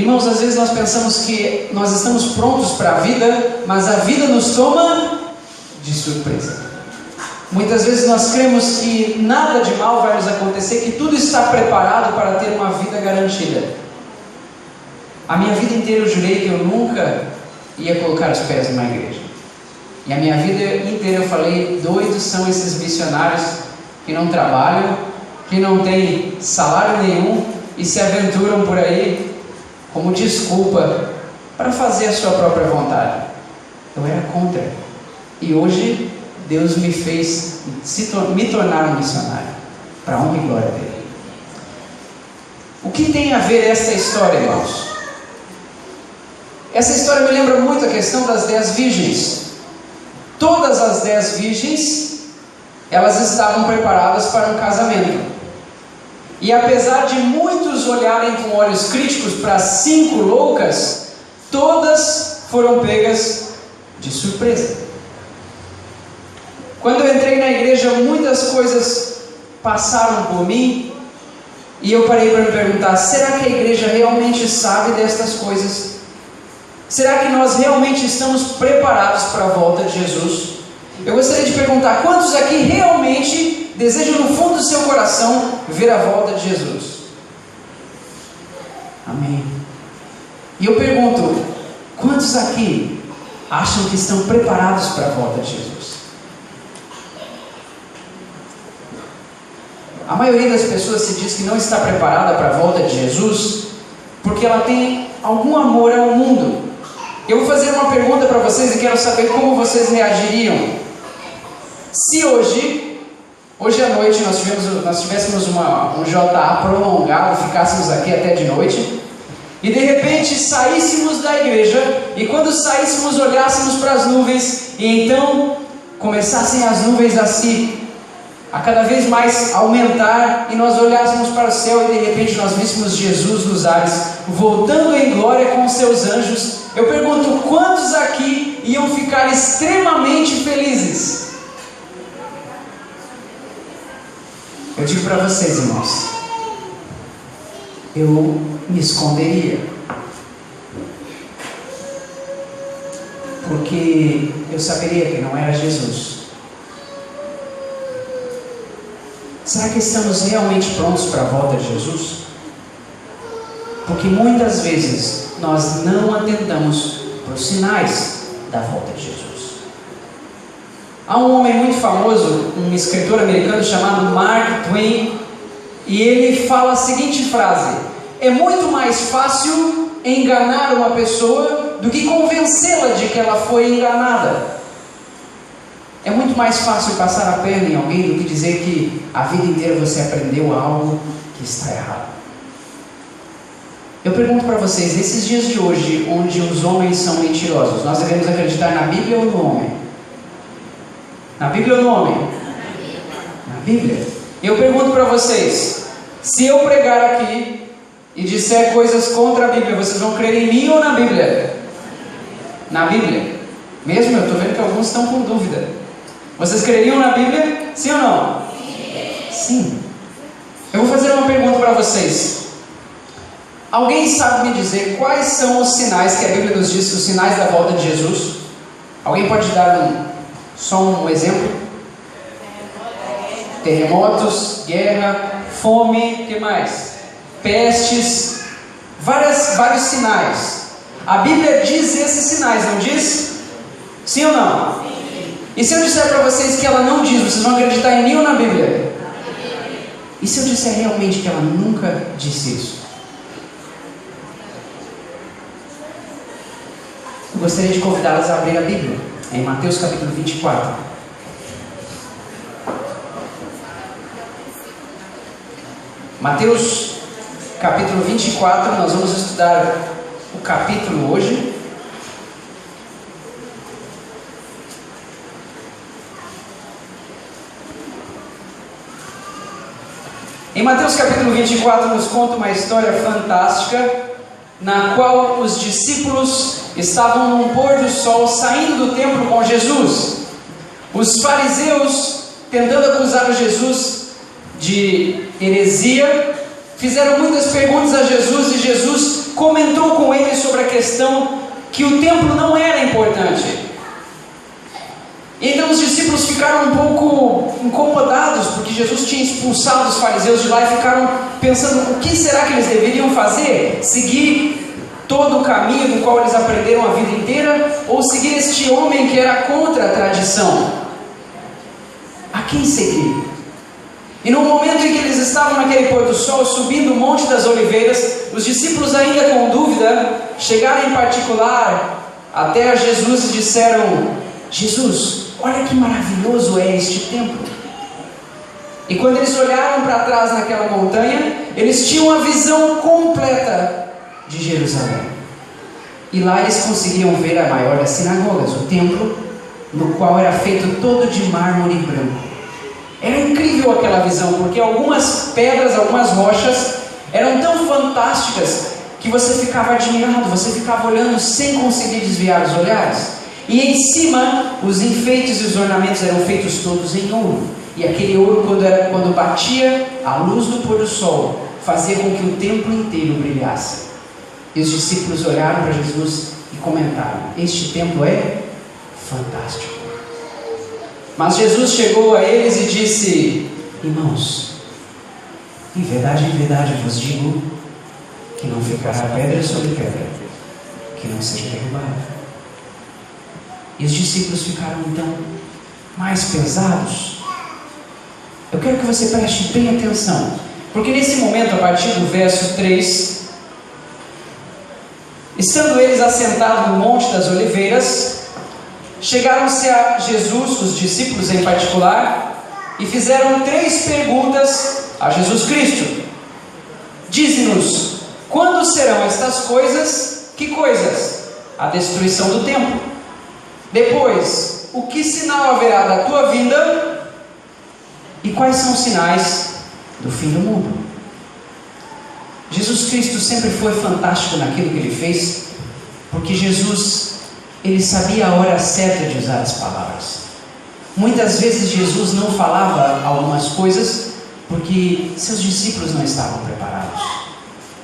Irmãos, às vezes nós pensamos que nós estamos prontos para a vida, mas a vida nos toma de surpresa. Muitas vezes nós cremos que nada de mal vai nos acontecer, que tudo está preparado para ter uma vida garantida. A minha vida inteira eu jurei que eu nunca ia colocar os pés numa igreja. E a minha vida inteira eu falei, doidos são esses missionários que não trabalham, que não têm salário nenhum e se aventuram por aí como desculpa para fazer a sua própria vontade. Eu era contra. E hoje Deus me fez me tornar um missionário, para a honra e glória dele. O que tem a ver esta história, irmãos? Essa história me lembra muito a questão das 10 virgens. Todas as 10 virgens, elas estavam preparadas para um casamento. E apesar de muitos olharem com olhos críticos para as 5 loucas, todas foram pegas de surpresa. Quando eu entrei na igreja, muitas coisas passaram por mim, e eu parei para me perguntar, será que a igreja realmente sabe destas coisas? Será que nós realmente estamos preparados para a volta de Jesus? Eu gostaria de perguntar, quantos aqui realmente desejam no fundo do seu coração ver a volta de Jesus? Amém. E eu pergunto, quantos aqui acham que estão preparados para a volta de Jesus? A maioria das pessoas se diz que não está preparada para a volta de Jesus porque ela tem algum amor ao mundo. Eu vou fazer uma pergunta para vocês e quero saber como vocês reagiriam. Se hoje à noite nós tivéssemos um JA prolongado, ficássemos aqui até de noite, e de repente saíssemos da igreja, e quando saíssemos olhássemos para as nuvens, e então começassem as nuvens a cada vez mais aumentar, e nós olhássemos para o céu e de repente nós víssemos Jesus nos ares, voltando em glória com os seus anjos, eu pergunto, quantos aqui iam ficar extremamente felizes? Eu digo para vocês, irmãos, eu me esconderia, porque eu saberia que não era Jesus. Será que estamos realmente prontos para a volta de Jesus? Porque muitas vezes nós não atentamos para os sinais da volta de Jesus. Há um homem muito famoso, um escritor americano chamado Mark Twain, e ele fala a seguinte frase: é muito mais fácil enganar uma pessoa do que convencê-la de que ela foi enganada. É muito mais fácil passar a perna em alguém do que dizer que a vida inteira você aprendeu algo que está errado. Eu pergunto para vocês, nesses dias de hoje, onde os homens são mentirosos, nós devemos acreditar na Bíblia ou no homem? Na Bíblia ou no homem? Na Bíblia. Eu pergunto para vocês, se eu pregar aqui e disser coisas contra a Bíblia, vocês vão crer em mim ou na Bíblia? Na Bíblia. Mesmo eu estou vendo que alguns estão com dúvida. Vocês creriam na Bíblia? Sim ou não? Sim. Eu vou fazer uma pergunta para vocês. Alguém sabe me dizer quais são os sinais que a Bíblia nos diz, os sinais da volta de Jesus? Alguém pode dar só um exemplo? Terremotos, guerra, fome, o que mais? Pestes, vários sinais. A Bíblia diz esses sinais, não diz? Sim ou não? E se eu disser para vocês que ela não diz, vocês vão acreditar em mim ou na Bíblia? E se eu disser realmente que ela nunca disse isso? Eu gostaria de convidá-las a abrir a Bíblia, em Mateus capítulo 24. Mateus capítulo 24, nós vamos estudar o capítulo hoje. Em Mateus capítulo 24 nos conta uma história fantástica, na qual os discípulos estavam num pôr do sol saindo do templo com Jesus. Os fariseus, tentando acusar o Jesus de heresia, fizeram muitas perguntas a Jesus, e Jesus comentou com eles sobre a questão que o templo não era importante. Então os discípulos ficaram um pouco incomodados, porque Jesus tinha expulsado os fariseus de lá e ficaram pensando: o que será que eles deveriam fazer? Seguir todo o caminho do qual eles aprenderam a vida inteira, ou seguir este homem que era contra a tradição? A quem seguir? E no momento em que eles estavam naquele pôr do sol, subindo o Monte das Oliveiras, os discípulos, ainda com dúvida, chegaram em particular até Jesus e disseram: Jesus, olha que maravilhoso é este templo. E quando eles olharam para trás naquela montanha, eles tinham a visão completa de Jerusalém. E lá eles conseguiam ver a maior das sinagogas, o templo, no qual era feito todo de mármore branco. Era incrível aquela visão, porque algumas pedras, algumas rochas eram tão fantásticas que você ficava admirado, você ficava olhando sem conseguir desviar os olhares. E em cima, os enfeites e os ornamentos eram feitos todos em ouro. E aquele ouro, quando batia a luz do pôr do sol, fazia com que o templo inteiro brilhasse. E os discípulos olharam para Jesus e comentaram: este templo é fantástico. Mas Jesus chegou a eles e disse: irmãos, em verdade vos digo que não ficará pedra sobre pedra que não seja derrubada. E os discípulos ficaram então mais pesados. Eu quero que você preste bem atenção, porque nesse momento, a partir do verso 3, estando eles assentados no Monte das Oliveiras, chegaram-se a Jesus, os discípulos em particular, e fizeram 3 perguntas a Jesus Cristo. Dize-nos, quando serão estas coisas? Que coisas? A destruição do templo. Depois, o que sinal haverá da tua vinda? E quais são os sinais do fim do mundo? Jesus Cristo sempre foi fantástico naquilo que ele fez, porque Jesus, ele sabia a hora certa de usar as palavras. Muitas vezes Jesus não falava algumas coisas porque seus discípulos não estavam preparados.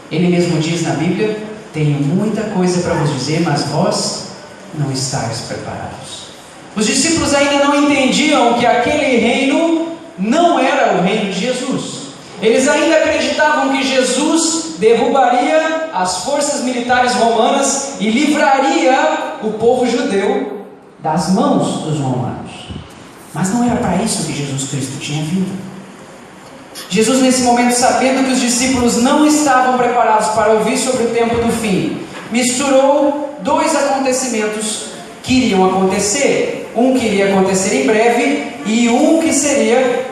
Ele mesmo diz na Bíblia: tenho muita coisa para vos dizer, mas vós não estáis preparados. Os discípulos ainda não entendiam que aquele reino não era o reino de Jesus. Eles ainda acreditavam que Jesus derrubaria as forças militares romanas e livraria o povo judeu das mãos dos romanos. Mas não era para isso que Jesus Cristo tinha vindo. Jesus, nesse momento, sabendo que os discípulos não estavam preparados para ouvir sobre o tempo do fim, misturou 2 acontecimentos que iriam acontecer. Um que iria acontecer em breve e um que seria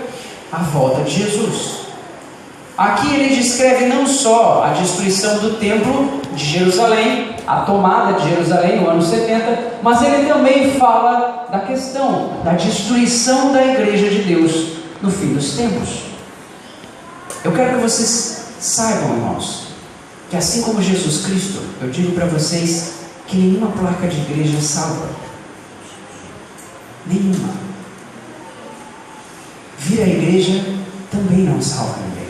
a volta de Jesus. Aqui ele descreve não só a destruição do templo de Jerusalém, a tomada de Jerusalém no ano 70, mas ele também fala da questão da destruição da igreja de Deus no fim dos tempos. Eu quero que vocês saibam, irmãos, que assim como Jesus Cristo, eu digo para vocês que nenhuma placa de igreja salva. Nenhuma. Vir à igreja também não salva ninguém.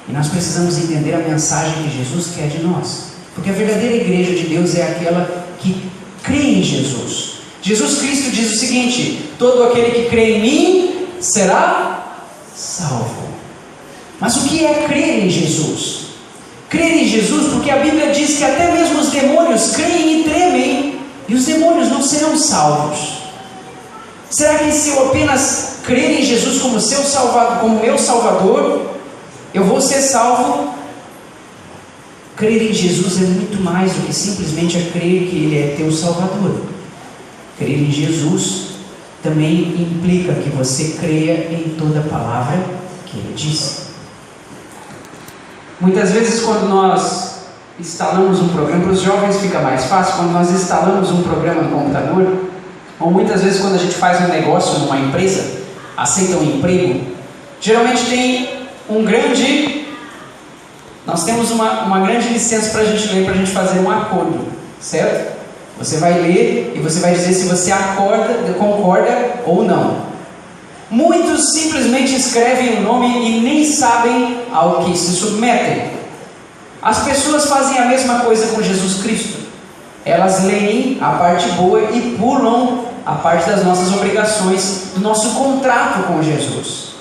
E nós precisamos entender a mensagem que Jesus quer de nós. Porque a verdadeira igreja de Deus é aquela que crê em Jesus. Jesus Cristo diz o seguinte: todo aquele que crê em mim será salvo. Mas o que é crer em Jesus? Crer em Jesus, porque a Bíblia diz que até mesmo os demônios creem e tremem, e os demônios não serão salvos. Será que se eu apenas crer em Jesus como seu Salvador, como meu Salvador, eu vou ser salvo? Crer em Jesus é muito mais do que simplesmente crer que Ele é teu Salvador. Crer em Jesus também implica que você creia em toda a palavra que Ele disse. Muitas vezes, quando nós instalamos um programa, para os jovens fica mais fácil, quando nós instalamos um programa no computador, ou muitas vezes quando a gente faz um negócio numa empresa, aceita um emprego, geralmente tem nós temos uma grande licença para a gente ler, para a gente fazer um acordo, certo? Você vai ler e você vai dizer se você concorda ou não. Muitos simplesmente escrevem o nome e nem sabem ao que se submetem. As pessoas fazem a mesma coisa com Jesus Cristo. Elas leem a parte boa e pulam a parte das nossas obrigações, do nosso contrato com Jesus.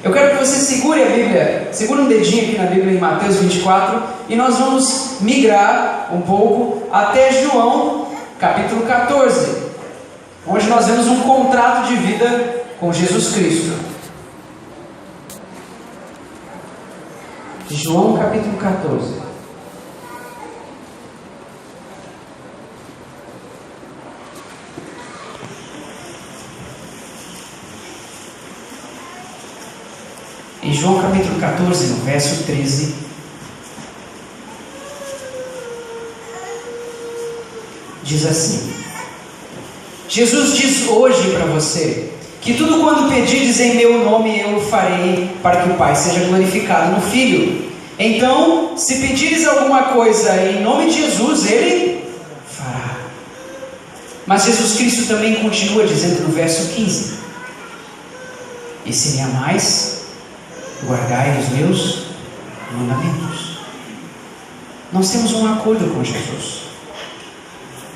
Eu quero que você segure a Bíblia, segure um dedinho aqui na Bíblia em Mateus 24, e nós vamos migrar um pouco até João, capítulo 14, onde nós vemos um contrato de vida com Jesus Cristo. João capítulo 14. Em João capítulo 14, no verso 13, diz assim: Jesus diz hoje para você que tudo quanto pedires em meu nome eu o farei, para que o Pai seja glorificado no Filho. Então, se pedires alguma coisa em nome de Jesus, Ele fará. Mas Jesus Cristo também continua dizendo no verso 15: e se me amais, guardai os meus mandamentos. Nós temos um acordo com Jesus.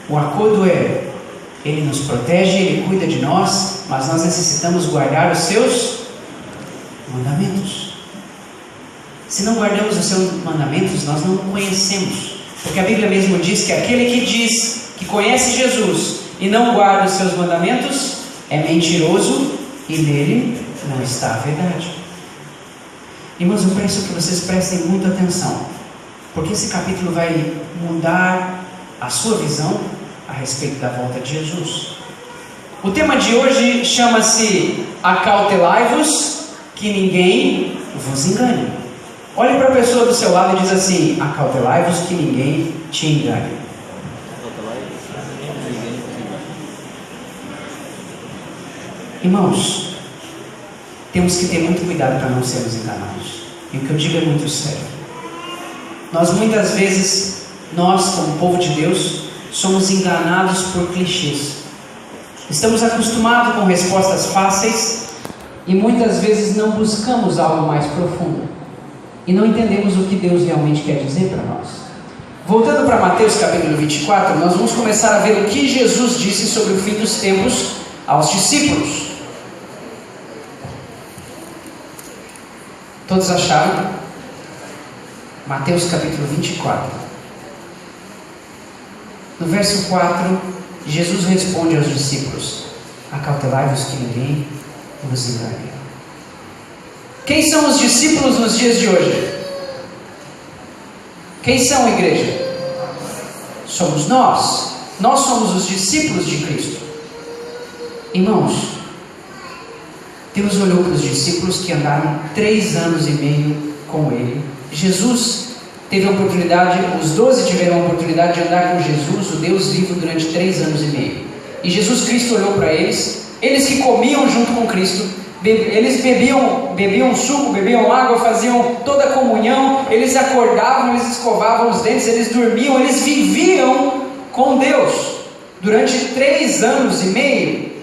O acordo é: Ele nos protege, Ele cuida de nós, mas nós necessitamos guardar os seus mandamentos. Se não guardamos os seus mandamentos, nós não o conhecemos. Porque a Bíblia mesmo diz que aquele que diz que conhece Jesus e não guarda os seus mandamentos é mentiroso e nele não está a verdade. Irmãos, eu peço que vocês prestem muita atenção, porque esse capítulo vai mudar a sua visão a respeito da volta de Jesus. O tema de hoje chama-se Acautelai-vos, que ninguém vos engane. Olhe para a pessoa do seu lado e diz assim: acautelai-vos, que ninguém te engane. Irmãos, temos que ter muito cuidado para não sermos enganados. E o que eu digo é muito sério. Muitas vezes, como povo de Deus, somos enganados por clichês. Estamos acostumados com respostas fáceis e muitas vezes não buscamos algo mais profundo. E não entendemos o que Deus realmente quer dizer para nós. Voltando para Mateus capítulo 24, nós vamos começar a ver o que Jesus disse sobre o fim dos tempos aos discípulos. Todos acharam? Mateus capítulo 24. No verso 4, Jesus responde aos discípulos: acautelai-vos que ninguém vos engane. Quem são os discípulos nos dias de hoje? Quem são, igreja? Somos nós. Nós somos os discípulos de Cristo. Irmãos, Deus olhou para os discípulos que andaram 3 anos e meio com Ele. Jesus teve a oportunidade, os 12 tiveram a oportunidade de andar com Jesus, o Deus vivo, durante 3 anos e meio. E Jesus Cristo olhou para eles que comiam junto com Cristo, eles bebiam suco, bebiam água, faziam toda a comunhão, eles acordavam, eles escovavam os dentes, eles dormiam, eles viviam com Deus durante 3 anos e meio.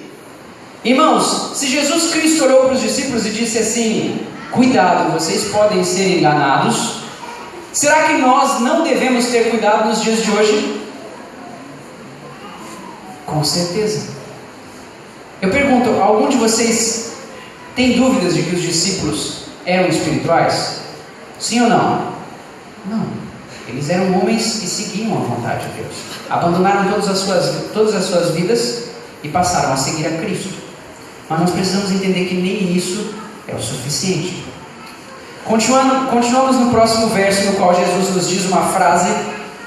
Irmãos, se Jesus Cristo olhou para os discípulos e disse assim: cuidado, vocês podem ser enganados, será que nós não devemos ter cuidado nos dias de hoje? Com certeza. Eu pergunto: algum de vocês tem dúvidas de que os discípulos eram espirituais? Sim ou não? Não. Eles eram homens que seguiam a vontade de Deus. Abandonaram todas as suas vidas e passaram a seguir a Cristo. Mas nós precisamos entender que nem isso é o suficiente. Continuamos no próximo verso, no qual Jesus nos diz uma frase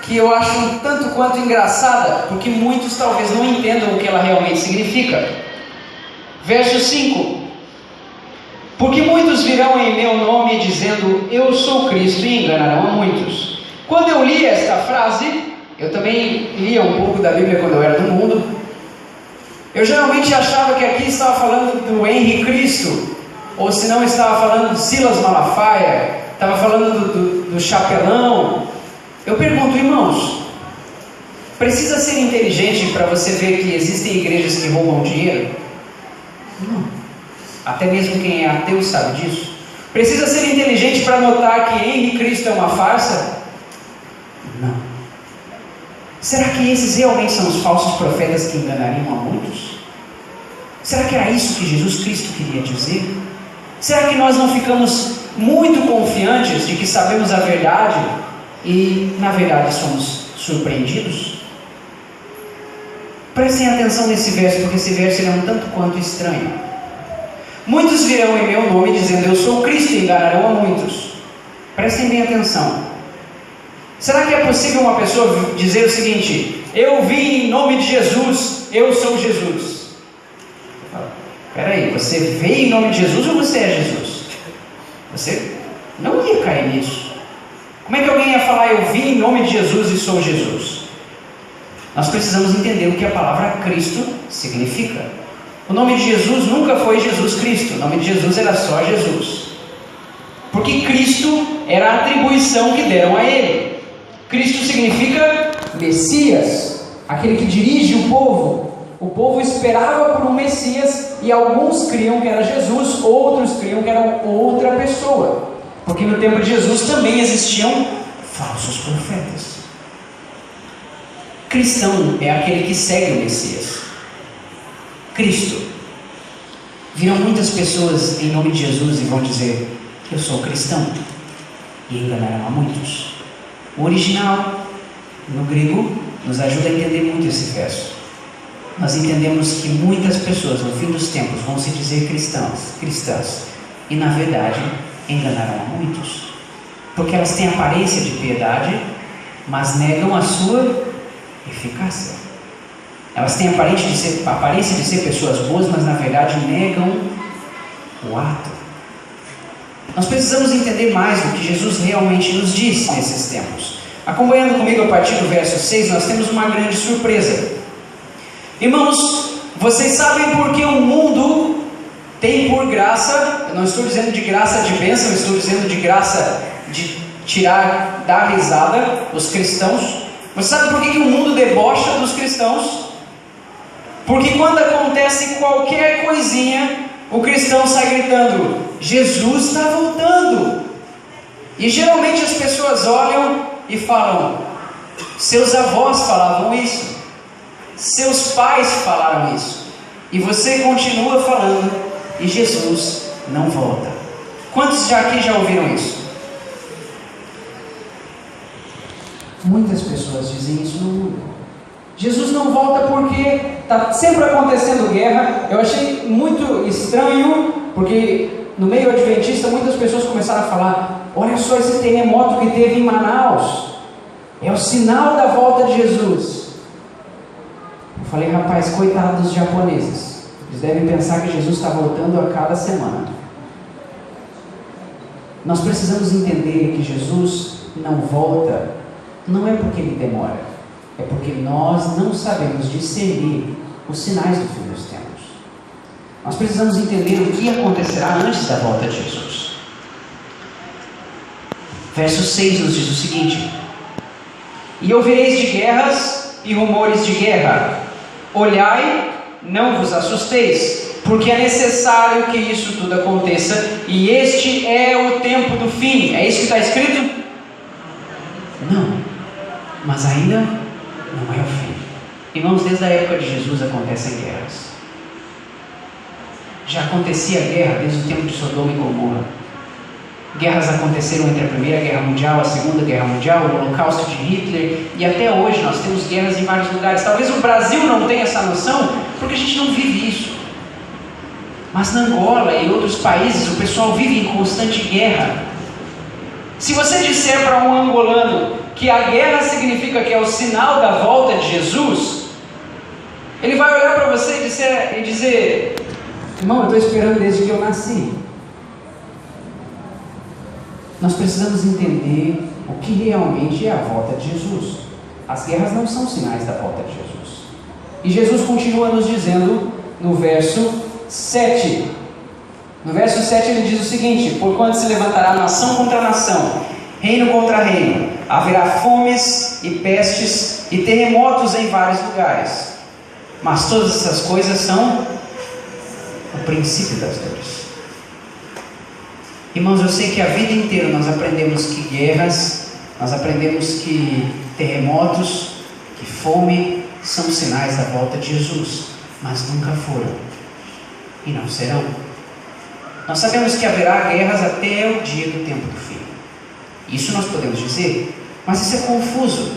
que eu acho um tanto quanto engraçada, porque muitos talvez não entendam o que ela realmente significa. Verso 5: porque muitos virão em meu nome dizendo: eu sou Cristo, e enganarão a muitos. Quando eu li esta frase, eu também lia um pouco da Bíblia quando eu era do mundo, eu geralmente achava que aqui estava falando do Henri Cristo, ou se não estava falando de Silas Malafaia, estava falando do chapelão. Eu pergunto: irmãos, precisa ser inteligente para você ver que existem igrejas que roubam dinheiro? Não. Até mesmo quem é ateu sabe disso. Precisa ser inteligente para notar que Henri Cristo é uma farsa? Não. Será que esses realmente são os falsos profetas que enganariam a muitos? Será que era isso que Jesus Cristo queria dizer? Será que nós não ficamos muito confiantes de que sabemos a verdade e, na verdade, somos surpreendidos? Prestem atenção nesse verso, porque esse verso é um tanto quanto estranho. Muitos virão em meu nome dizendo, eu sou Cristo, e enganarão a muitos. Prestem bem atenção. Será que é possível uma pessoa dizer o seguinte, eu vim em nome de Jesus, eu sou Jesus? Espera aí, você veio em nome de Jesus ou você é Jesus? Você não ia cair nisso. Como é que alguém ia falar, eu vim em nome de Jesus e sou Jesus? Nós precisamos entender o que a palavra Cristo significa. O nome de Jesus nunca foi Jesus Cristo, o nome de Jesus era só Jesus. Porque Cristo era a atribuição que deram a Ele. Cristo significa Messias, aquele que dirige o povo. O povo esperava por um Messias e alguns criam que era Jesus, outros criam que era outra pessoa. Porque no tempo de Jesus também existiam falsos profetas. Cristão é aquele que segue o Messias, Cristo. Virão muitas pessoas em nome de Jesus e vão dizer, eu sou cristão, e enganarão a muitos. O original, no grego, nos ajuda a entender muito esse verso. Nós entendemos que muitas pessoas no fim dos tempos vão se dizer cristãs, e na verdade enganarão a muitos, porque elas têm aparência de piedade, mas negam a sua eficácia. Elas têm aparência de ser pessoas boas, mas na verdade negam o ato. Nós precisamos entender mais do que Jesus realmente nos diz nesses tempos. Acompanhando comigo a partir do verso 6, nós temos uma grande surpresa. Irmãos, vocês sabem por que o mundo tem por graça, eu não estou dizendo de graça de bênção, eu estou dizendo de graça de dar risada os cristãos. Você sabe por que o mundo debocha dos cristãos? Porque quando acontece qualquer coisinha, o cristão sai gritando, Jesus está voltando. E geralmente as pessoas olham e falam, seus avós falavam isso, seus pais falaram isso, e você continua falando, e Jesus não volta. Quantos aqui já ouviram isso? Muitas pessoas dizem isso no mundo. Jesus não volta porque está sempre acontecendo guerra. Eu achei muito estranho, porque no meio adventista muitas pessoas começaram a falar, olha só esse terremoto que teve em Manaus, é o sinal da volta de Jesus. Eu falei, rapaz, coitado dos japoneses, eles devem pensar que Jesus está voltando a cada semana. Nós precisamos entender que Jesus não volta, não é porque Ele demora, é porque nós não sabemos discernir os sinais do fim dos tempos. Nós precisamos entender o que acontecerá antes da volta de Jesus. Verso 6 nos diz o seguinte, e ouvireis de guerras e rumores de guerra, olhai, não vos assusteis, porque é necessário que isso tudo aconteça, e este é o tempo do fim. É isso que está escrito? Não, mas ainda não é o fim. Irmãos, desde a época de Jesus acontecem guerras. Já acontecia guerra desde o tempo de Sodoma e Gomorra. Guerras aconteceram entre a Primeira Guerra Mundial, a Segunda Guerra Mundial, o Holocausto de Hitler, e até hoje nós temos guerras em vários lugares. Talvez o Brasil não tenha essa noção, porque a gente não vive isso. Mas na Angola e outros países o pessoal vive em constante guerra. Se você disser para um angolano que a guerra significa que é o sinal da volta de Jesus, ele vai olhar para você e dizer, irmão, eu estou esperando desde que eu nasci. Nós precisamos entender o que realmente é a volta de Jesus. As guerras não são sinais da volta de Jesus. E Jesus continua nos dizendo no verso 7. No verso 7 ele diz o seguinte, porquanto se levantará nação contra nação, reino contra reino, haverá fomes e pestes e terremotos em vários lugares. Mas todas essas coisas são o princípio das dores. Irmãos, eu sei que a vida inteira nós aprendemos que guerras, nós aprendemos que terremotos, que fome são sinais da volta de Jesus, mas nunca foram e não serão. Nós sabemos que haverá guerras até o dia do tempo do fim. Isso nós podemos dizer, mas isso é confuso.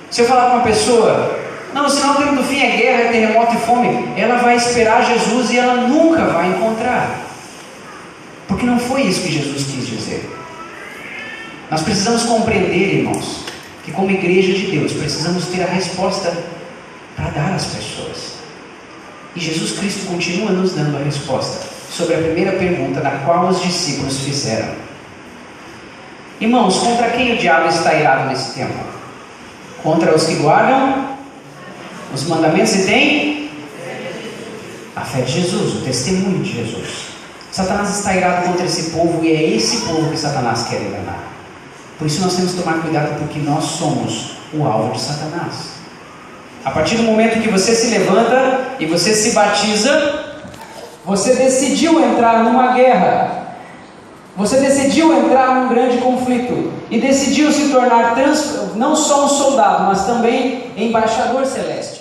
Se eu falar com uma pessoa, não, o sinal do tempo do fim é guerra, é terremoto e fome, ela vai esperar Jesus e ela nunca vai encontrar. Porque não foi isso que Jesus quis dizer. Nós precisamos compreender, irmãos, que como igreja de Deus, precisamos ter a resposta para dar às pessoas. E Jesus Cristo continua nos dando a resposta sobre a primeira pergunta da qual os discípulos fizeram. Irmãos, contra quem o diabo está irado nesse tempo? Contra os que guardam os mandamentos e têm a fé de Jesus, o testemunho de Jesus. Satanás está irado contra esse povo e é esse povo que Satanás quer enganar. Por isso nós temos que tomar cuidado, porque nós somos o alvo de Satanás. A partir do momento que você se levanta e você se batiza, você decidiu entrar numa guerra. Você decidiu entrar num grande conflito. E decidiu se tornar não só um soldado, mas também embaixador celeste.